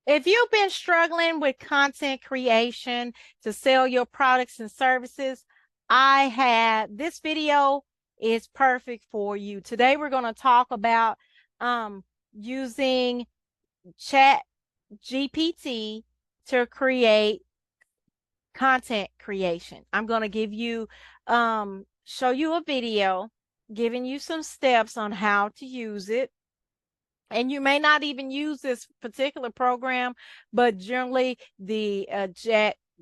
If you've been struggling with content creation to sell your products and services, this video is perfect for you. Today, we're going to talk about using ChatGPT to create content creation. I'm going to show you a video giving you some steps on how to use it. And you may not even use this particular program, but generally the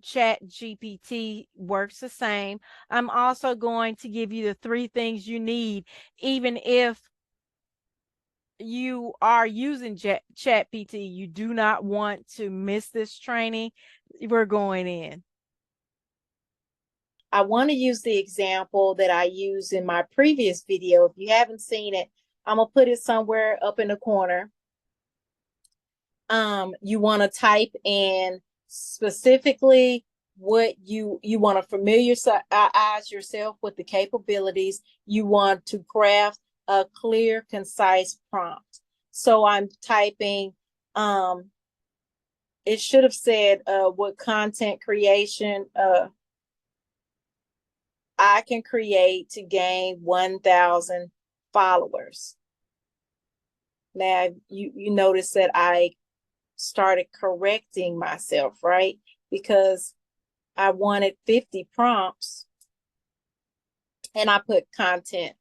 ChatGPT works the same. I'm also going to give you the 3 things you need, even if you are using ChatGPT. You do not want to miss this training. We're going in. I want to use the example that I used in my previous video. If you haven't seen it, I'm going to put it somewhere up in the corner. You want to type in specifically what you want to familiarize yourself with the capabilities. You want to craft a clear, concise prompt. So I'm typing, it should have said what content creation I can create to gain 1,000 followers. Now, you notice that I started correcting myself, right? Because I wanted 50 prompts and I put content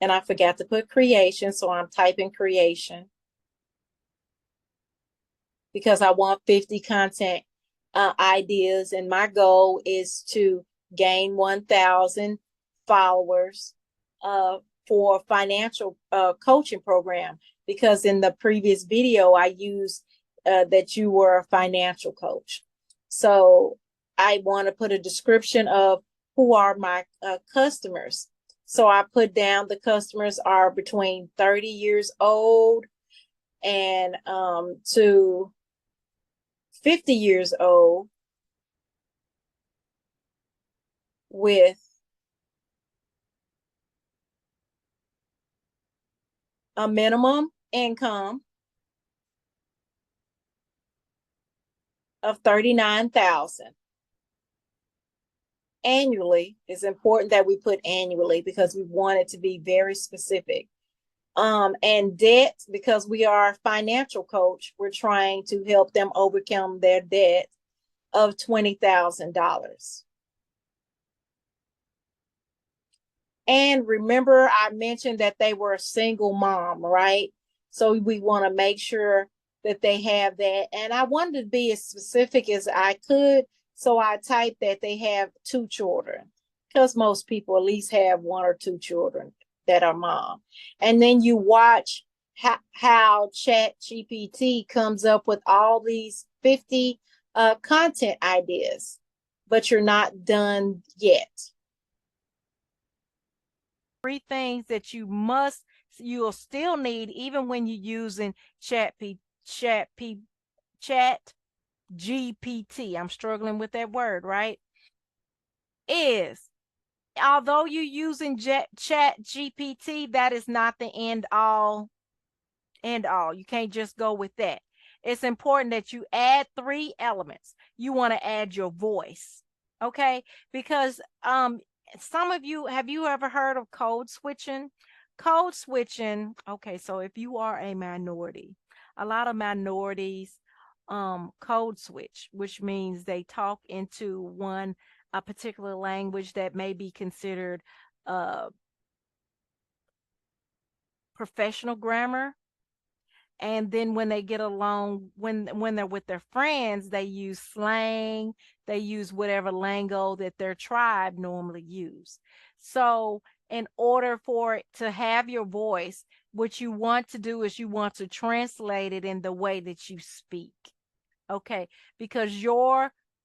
and I forgot to put creation. So I'm typing creation because I want 50 content ideas. And my goal is to gain 1,000 followers for financial coaching program, because in the previous video I used that you were a financial coach. So I want to put a description of who are my customers. So I put down the customers are between 30 years old and to 50 years old with a minimum income of 39,000 annually. It's important that we put annually because we want it to be very specific. And debt, because we are a financial coach, we're trying to help them overcome their debt of $20,000. And remember, I mentioned that they were a single mom, right? So we want to make sure that they have that. And I wanted to be as specific as I could. So I typed that they have 2 children, because most people at least have 1 or 2 children that are mom. And then you watch how ChatGPT comes up with all these 50 content ideas, but you're not done yet. 3 things that you'll still need even when you're using ChatGPT. I'm struggling with that word, right? Although you're using ChatGPT, that is not the end all. You can't just go with that. It's important that you add 3 elements. You want to add your voice, okay? Because some of you, have you ever heard of code switching? Code switching, okay, so if you are a minority, a lot of minorities code switch, which means they talk into a particular language that may be considered professional grammar. And then when they get along, when they're with their friends, they use slang, they use whatever lingo that their tribe normally use. So in order for it to have your voice, what you want to do is you want to translate it in the way that you speak. Okay, because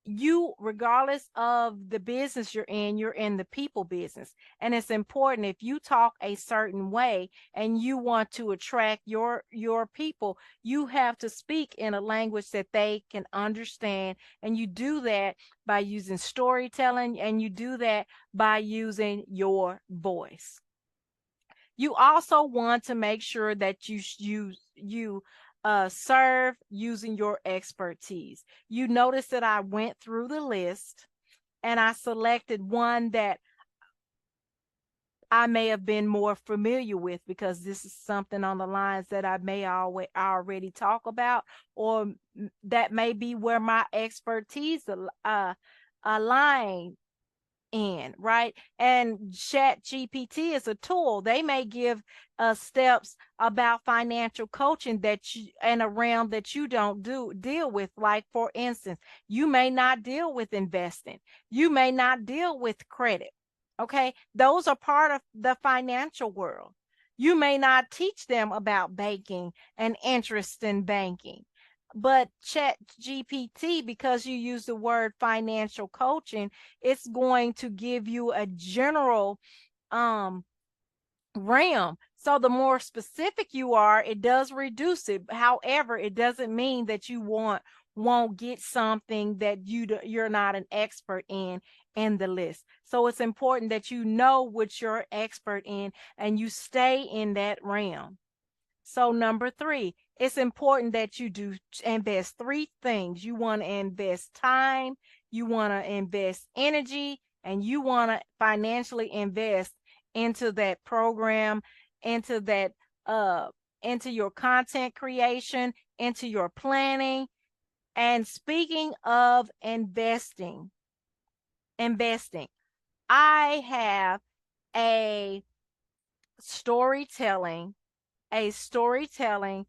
you, regardless of the business you're in the people business. And it's important, if you talk a certain way and you want to attract your people, you have to speak in a language that they can understand. And you do that by using storytelling, and you do that by using your voice. You also want to make sure that you serve using your expertise. You notice that I went through the list and I selected one that I may have been more familiar with, because this is something on the lines that I may already talk about, or that may be where my expertise align in, right? And ChatGPT is a tool. They may give steps about financial coaching that you, in a realm that you don't deal with. Like, for instance, you may not deal with investing. You may not deal with credit. Okay, those are part of the financial world. You may not teach them about banking and interest in banking. But Chat GPT, because you use the word financial coaching, it's going to give you a general um realm. So the more specific you are, it does reduce it. However, it doesn't mean that you won't get something that you're not an expert in the list. So it's important that you know what you're expert in and you stay in that realm. So number 3, it's important that you do invest 3 things. You want to invest time, you want to invest energy, and you want to financially invest into that program, into that into your content creation, into your planning. And speaking of investing, I have a storytelling a storytelling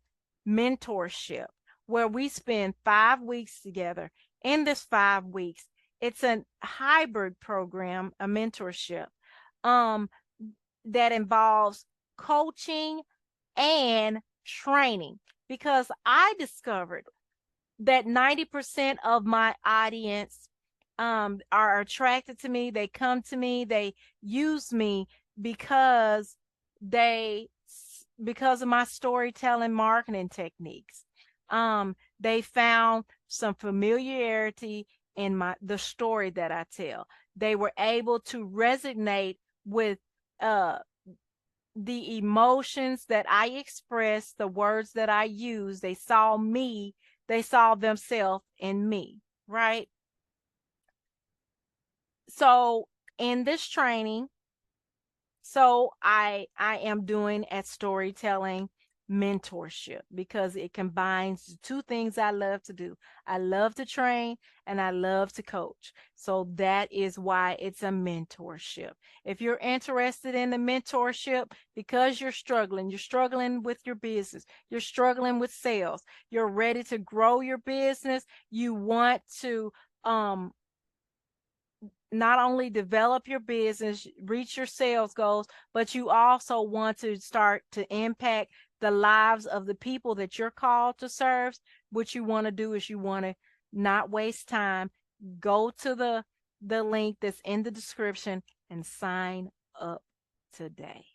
mentorship where we spend 5 weeks together. In this 5 weeks, it's a hybrid program, a mentorship, um, that involves coaching and training, because I discovered that 90% of my audience are attracted to me. They come to me, they use me because they because of my storytelling marketing techniques. They found some familiarity in the story that I tell. They were able to resonate with uh the emotions that I express, the words that I use. They saw me, they saw themselves in me, right? So in this training, I am doing a storytelling mentorship because it combines the 2 things I love to do. I love to train and I love to coach. So that is why it's a mentorship. If you're interested in the mentorship because you're struggling with your business, you're struggling with sales, you're ready to grow your business, you want to not only develop your business, reach your sales goals, but you also want to start to impact the lives of the people that you're called to serve. What you want to do is you want to not waste time. Go to the link that's in the description and sign up today.